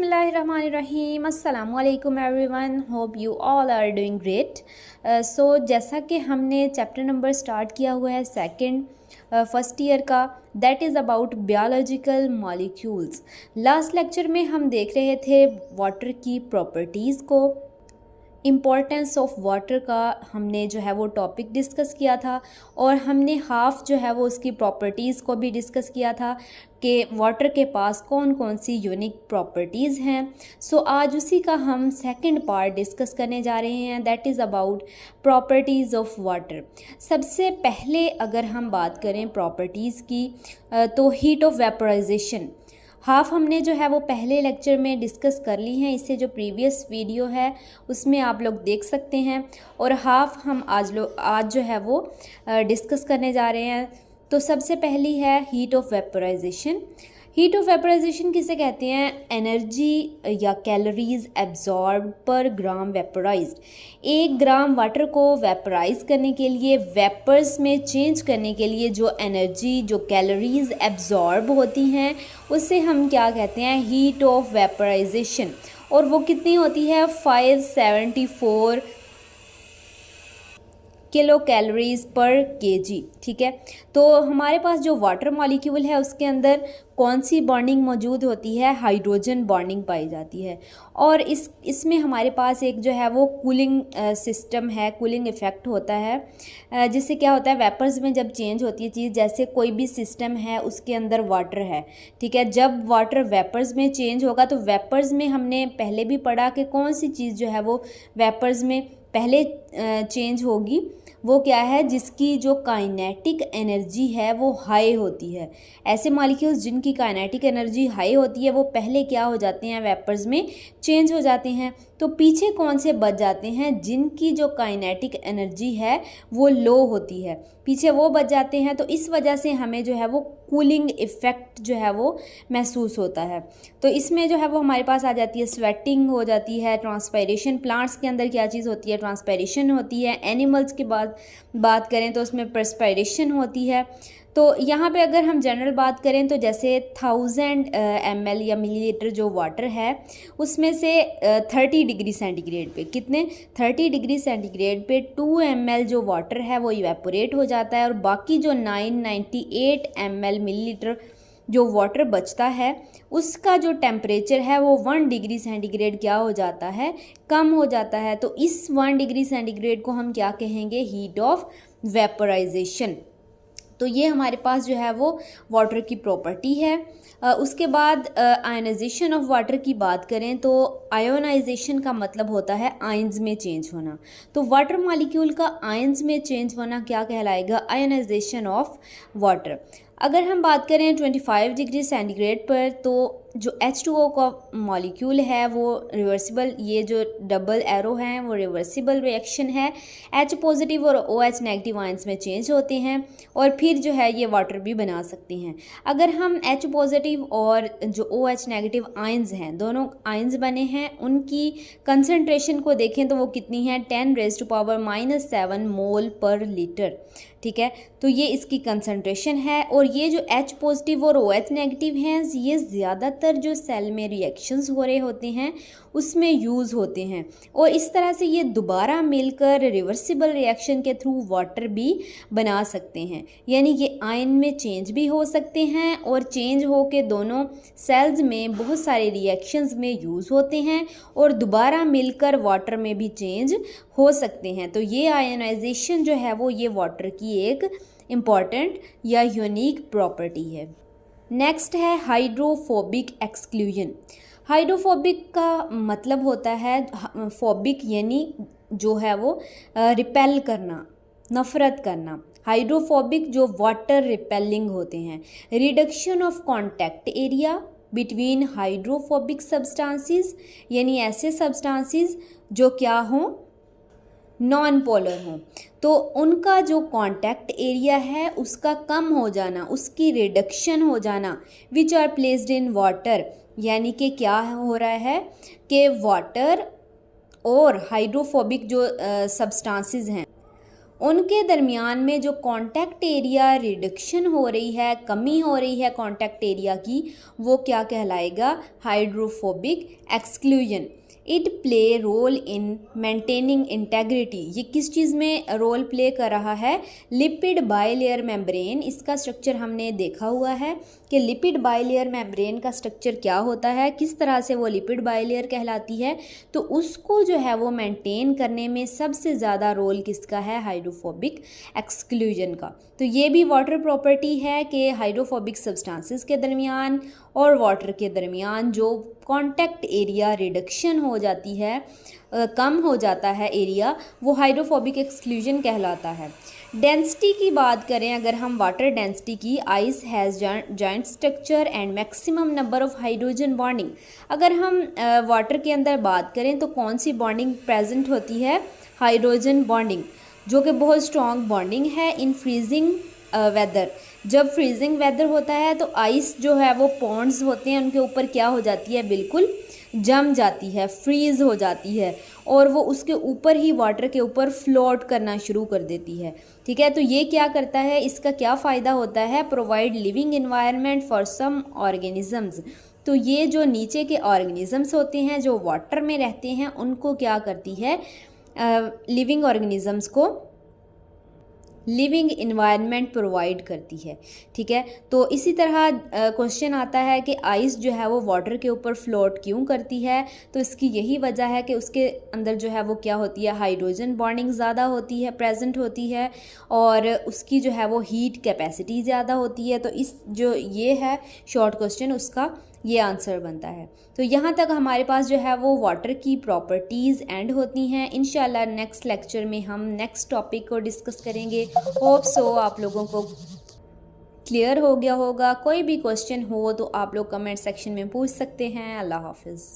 बिस्मिल्लाहिर्रहमानिर्रहीम अस्सलामुअलैकुम everyone, hope you all are doing great. So जैसा कि हमने चैप्टर नंबर स्टार्ट किया हुआ है सेकंड फर्स्ट ईयर का, that is about biological molecules. Last lecture में हम देख रहे थे वाटर की प्रॉपर्टीज़ को, इम्पोर्टेंस ऑफ वाटर का हमने जो है वो टॉपिक डिस्कस किया था, और हमने हाफ जो है वो उसकी प्रॉपर्टीज़ को भी डिस्कस किया था कि वाटर के पास कौन कौन सी यूनिक प्रॉपर्टीज़ हैं। सो आज उसी का हम सेकंड पार्ट डिस्कस करने जा रहे हैं, that is about properties of water. सबसे पहले अगर हम बात करें प्रॉपर्टीज़ की तो हीट ऑफ वेपोराइजेशन हाफ हमने जो है वो पहले लेक्चर में डिस्कस कर ली हैं, इससे जो प्रीवियस वीडियो है उसमें आप लोग देख सकते हैं, और हाफ हम आज जो है वो डिस्कस करने जा रहे हैं। तो सबसे पहली है heat of vaporisation. Heat of vaporisation किसे कहते हैं? एनर्जी या कैलोरीज एब्जॉर्ब पर ग्राम वेपोराइज्ड। 1 ग्राम वाटर को वेपोराइज करने के लिए, वेपर्स में चेंज करने के लिए जो एनर्जी, जो कैलोरीज एब्जॉर्ब होती हैं, उससे हम क्या कहते हैं? Heat of vaporisation. और वो कितनी होती है? 574 किलो कैलोरीज पर केजी। ठीक है, तो हमारे पास जो वाटर मॉलिक्यूल है उसके अंदर कौन सी बॉन्डिंग मौजूद होती है? हाइड्रोजन बॉन्डिंग पाई जाती है। और इसमें हमारे पास एक जो है वो कूलिंग सिस्टम है, कूलिंग इफ़ेक्ट होता है, जिससे क्या होता है, वेपर्स में जब चेंज होती है चीज़, जैसे कोई भी सिस्टम है उसके अंदर वाटर है, ठीक है, जब वाटर वेपर्स में चेंज होगा तो वेपर्स में हमने पहले भी पढ़ा कि कौन सी चीज़ जो है वो वेपर्स में पहले चेंज होगी, वो क्या है? जिसकी जो काइनेटिक एनर्जी है वो हाई होती है। ऐसे मॉलिक्यूल्स जिनकी काइनेटिक एनर्जी हाई होती है वो पहले क्या हो जाते हैं? वेपर्स में चेंज हो जाते हैं। तो पीछे कौन से बच जाते हैं? जिनकी जो काइनेटिक एनर्जी है वो लो होती है, पीछे वो बच जाते हैं। तो इस वजह से हमें जो है वो कूलिंग इफ़ेक्ट जो है वो महसूस होता है। तो इसमें जो है वो हमारे पास आ जाती है स्वेटिंग हो जाती है, ट्रांसपायरेशन। प्लांट्स के अंदर क्या चीज़ होती है? ट्रांसपायरेशन होती है। एनिमल्स की बात करें तो उसमें पर्सपायरेशन होती है। तो यहाँ पे अगर हम जनरल बात करें तो जैसे 1000 ml या मिलीलीटर जो वाटर है उसमें से 30 डिग्री सेंटीग्रेड पे, कितने? 30 डिग्री सेंटीग्रेड पे 2 ml जो वाटर है वो इवेपोरेट हो जाता है, और बाकी जो 998 ml मिलीलीटर जो वाटर बचता है उसका जो टेम्परेचर है वो 1 डिग्री सेंटीग्रेड क्या हो जाता है? कम हो जाता है। तो इस 1 डिग्री सेंटीग्रेड को हम क्या कहेंगे? Heat of vaporisation. तो ये हमारे पास जो है वो वाटर की प्रॉपर्टी है। उसके बाद आयनाइजेशन ऑफ वाटर की बात करें तो आयोनाइजेशन का मतलब होता है आयंस में चेंज होना। तो वाटर मॉलिक्यूल का आयंस में चेंज होना क्या कहलाएगा? Ionization of water. अगर हम बात करें 25 डिग्री सेंटीग्रेड पर, तो जो H2O का मॉलिक्यूल है वो रिवर्सिबल, ये जो डबल एरो हैं वो रिवर्सिबल रिएक्शन है। H पॉजिटिव और OH नेगेटिव आयंस में चेंज होते हैं और फिर जो है ये वाटर भी बना सकते हैं। अगर हम H पॉजिटिव और जो OH नेगेटिव आयंस हैं, दोनों आयंस बने हैं, उनकी कंसनट्रेशन को देखें तो वो कितनी है? 10⁻⁻7 मोल पर लीटर। ठीक है, तो ये इसकी कंसनट्रेशन है। और ये जो H पॉजिटिव और OH नेगेटिव हैं ये ज़्यादातर जो सेल में रिएक्शंस हो रहे होते हैं उसमें यूज़ होते हैं, और इस तरह से ये दोबारा मिलकर रिवर्सिबल रिएक्शन के थ्रू वाटर भी बना सकते हैं। यानी ये आयन में चेंज भी हो सकते हैं और चेंज हो के दोनों सेल्स में बहुत सारे रिएक्शंस में यूज़ होते हैं और दोबारा मिलकर वाटर में भी चेंज हो सकते हैं। तो ये आयनाइजेशन जो है वो ये वाटर की एक इम्पॉर्टेंट या यूनिक प्रॉपर्टी है। नेक्स्ट है हाइड्रोफोबिक एक्सक्लूजन। हाइड्रोफोबिक का मतलब होता है, फोबिक यानी जो है वो रिपेल करना, नफ़रत करना। हाइड्रोफोबिक जो वाटर रिपेलिंग होते हैं। Reduction of contact area between hydrophobic substances, यानी ऐसे सब्सटेंसेस जो क्या हों? नॉन पोलर हों, तो उनका जो कांटेक्ट एरिया है उसका कम हो जाना, उसकी रिडक्शन हो जाना। Which are placed in water, यानी कि क्या हो रहा है कि वाटर और हाइड्रोफोबिक जो सब्सटेंसेस हैं उनके दरमियान में जो कांटेक्ट एरिया रिडक्शन हो रही है, कमी हो रही है कांटेक्ट एरिया की, वो क्या कहलाएगा? Hydrophobic exclusion. It play role in maintaining integrity. ये किस चीज़ में रोल प्ले कर रहा है? Lipid bilayer membrane. इसका स्ट्रक्चर हमने देखा हुआ है कि लिपिड बाइलेयर मेम्ब्रेन का स्ट्रक्चर क्या होता है, किस तरह से वो लिपिड बाइलेयर कहलाती है। तो उसको जो है वो मेंटेन करने में सबसे ज़्यादा रोल किसका है? हाइड्रोफोबिक एक्सक्लूजन का। तो ये भी वाटर प्रॉपर्टी है कि हाइड्रोफोबिक सब्सटेंसेस के दरमियान और वाटर के दरमियान जो कांटेक्ट एरिया रिडक्शन हो जाती है, कम हो जाता है एरिया, वो हाइड्रोफोबिक एक्सक्लूजन कहलाता है। डेंसिटी की बात करें अगर हम वाटर डेंसिटी की, ice has joint structure and maximum number of hydrogen bonding. अगर हम वाटर के अंदर बात करें तो कौन सी बॉन्डिंग प्रेजेंट होती है? हाइड्रोजन बॉन्डिंग, जो कि बहुत स्ट्रॉन्ग बॉन्डिंग है इन फ्रीजिंग वेदर। जब फ्रीजिंग वेदर होता है तो आइस जो है वो पॉन्ड्स होते हैं, उनके ऊपर क्या हो जाती है? बिल्कुल जम जाती है, फ्रीज़ हो जाती है, और वो उसके ऊपर ही वाटर के ऊपर फ्लोट करना शुरू कर देती है। ठीक है, तो ये क्या करता है, इसका क्या फ़ायदा होता है? Provide living environment for some organisms. तो ये जो नीचे के ऑर्गेनिजम्स होते हैं जो वाटर में रहते हैं, उनको क्या करती है? लिविंग ऑर्गेनिजम्स को लिविंग इन्वायरमेंट प्रोवाइड करती है। ठीक है, तो इसी तरह क्वेश्चन आता है कि आइस जो है वो वाटर के ऊपर फ्लोट क्यों करती है? तो इसकी यही वजह है कि उसके अंदर जो है वो क्या होती है? हाइड्रोजन बॉन्डिंग ज़्यादा होती है, प्रेजेंट होती है, और उसकी जो है वो हीट कैपेसिटी ज़्यादा होती है। तो इस जो ये है शॉर्ट क्वेश्चन, उसका ये आंसर बनता है। तो यहाँ तक हमारे पास जो है वो वाटर की प्रॉपर्टीज़ एंड होती हैं। इंशाल्लाह नेक्स्ट लेक्चर में हम नेक्स्ट टॉपिक को डिस्कस करेंगे। होप सो आप लोगों को क्लियर हो गया होगा। कोई भी क्वेश्चन हो तो आप लोग कमेंट सेक्शन में पूछ सकते हैं। अल्लाह हाफिज़।